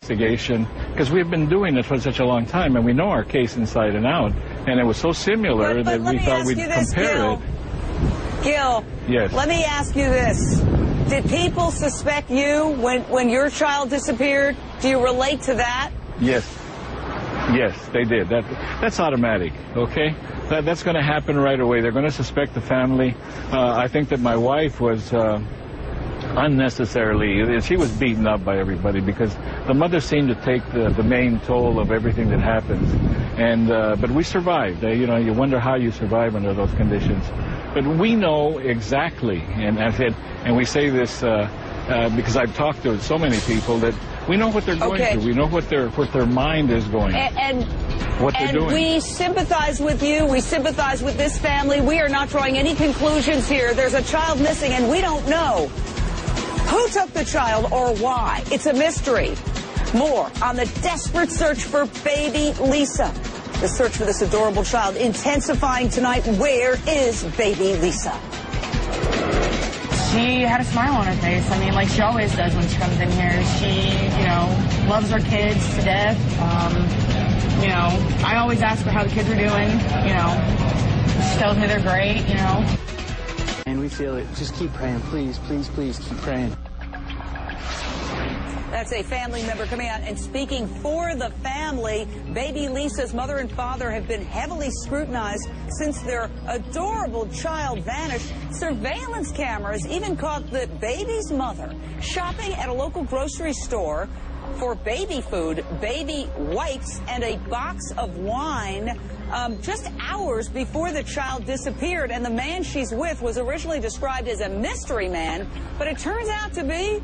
investigation, because we've been doing it for such a long time, and we know our case inside and out, and it was so similar that we thought we'd compare it. Gil, yes. Let me ask you this. Did people suspect you when your child disappeared? Do you relate to that? Yes. Yes, they did. That's automatic, okay? That's going to happen right away. They're going to suspect the family. I think that my wife was unnecessarily, she was beaten up by everybody because the mother seemed to take the main toll of everything that happens. And but we survived. You know, you wonder how you survive under those conditions. But we know exactly, and we say this because I've talked to so many people, that we know what they're going through. We know what their mind is going. And what they're doing. We sympathize with you. We sympathize with this family. We are not drawing any conclusions here. There's a child missing, and we don't know who took the child or why. It's a mystery. More on the desperate search for baby Lisa. The search for this adorable child intensifying tonight. Where is baby Lisa? She had a smile on her face. I mean, like she always does when she comes in here. She, you know, loves her kids to death. You know, I always ask her how the kids are doing. You know, she tells me they're great, you know. And we feel it. Just keep praying. Please, please, please keep praying. That's a family member coming out and speaking for the family. Baby Lisa's mother and father have been heavily scrutinized since their adorable child vanished. Surveillance cameras even caught the baby's mother shopping at a local grocery store for baby food, baby wipes, and a box of wine just hours before the child disappeared. And the man she's with was originally described as a mystery man, but it turns out to be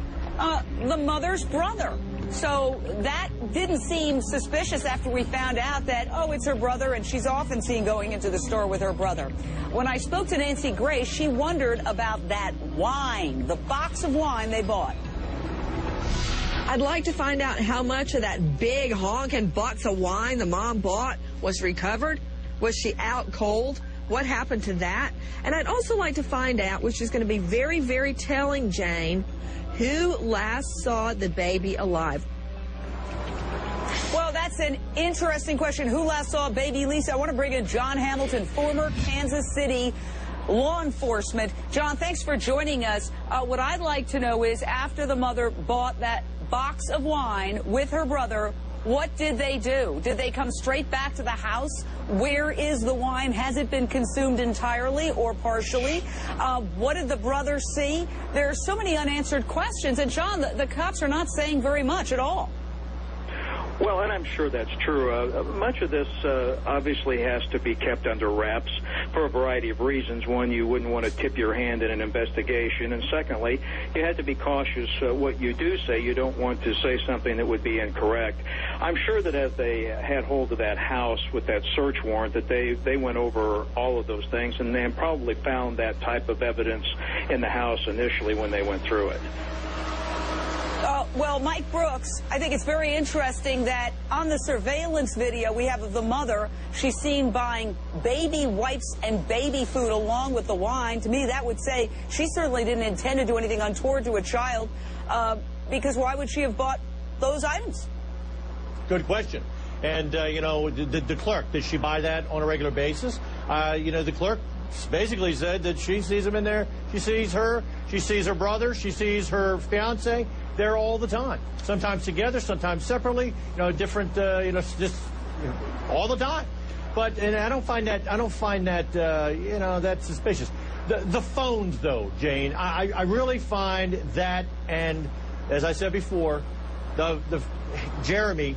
the mother's brother. So that didn't seem suspicious after we found out that, oh, it's her brother, and she's often seen going into the store with her brother. When I spoke to Nancy Grace, she wondered about that wine, the box of wine they bought. I'd like to find out how much of that big honking box of wine the mom bought was recovered. Was she out cold? What happened to that? And I'd also like to find out, which is going to be very, very telling, Jane, who last saw the baby alive? Well, that's an interesting question. Who last saw baby Lisa? I want to bring in John Hamilton, former Kansas City law enforcement. John, thanks for joining us. What I'd like to know is, after the mother bought that box of wine with her brother, what did they do? Did they come straight back to the house? Where is the wine? Has it been consumed entirely or partially? What did the brother see? There are so many unanswered questions. And, John, the cops are not saying very much at all. Well, and I'm sure that's true. Much of this obviously has to be kept under wraps for a variety of reasons. One, you wouldn't want to tip your hand in an investigation. And secondly, you have to be cautious what you do say. You don't want to say something that would be incorrect. I'm sure that as they had hold of that house with that search warrant, that they went over all of those things and then probably found that type of evidence in the house initially when they went through it. Well, Mike Brooks, I think it's very interesting that on the surveillance video we have of the mother, she's seen buying baby wipes and baby food along with the wine. To me, that would say she certainly didn't intend to do anything untoward to a child, because why would she have bought those items? Good question. And, you know, the clerk, did she buy that on a regular basis? You know, the clerk basically said that she sees him in there. She sees her brother, she sees her fiance there all the time. Sometimes together, sometimes separately, you know, different, you know, just all the time. But, and I don't find that, you know, that suspicious. The phones, though, Jane, I really find that, and as I said before, the Jeremy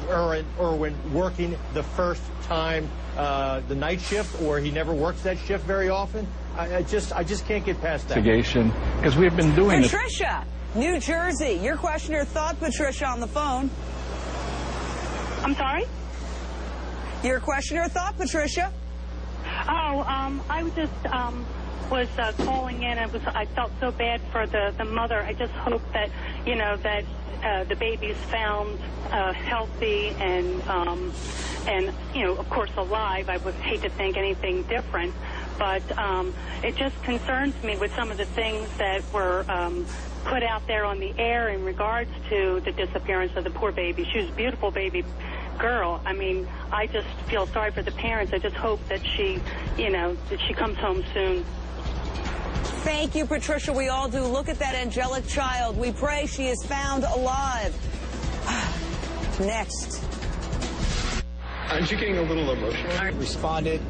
Irwin working the first time the night shift, or he never works that shift very often. I just can't get past that. Because we've been doing Patricia, New Jersey, your question or thought, Patricia, on the phone. I'm sorry? Your question or thought, Patricia? Oh, I was just calling in. I felt so bad for the mother. I just hope that, you know, that the baby's found healthy and, you know, of course, alive. I would hate to think anything different. But it just concerns me with some of the things that were put out there on the air in regards to the disappearance of the poor baby. She was a beautiful baby girl. I mean, I just feel sorry for the parents. I just hope that she, that she comes home soon. Thank you, Patricia. We all do. Look at that angelic child. We pray she is found alive. Next. Aren't you getting a little emotional? Responded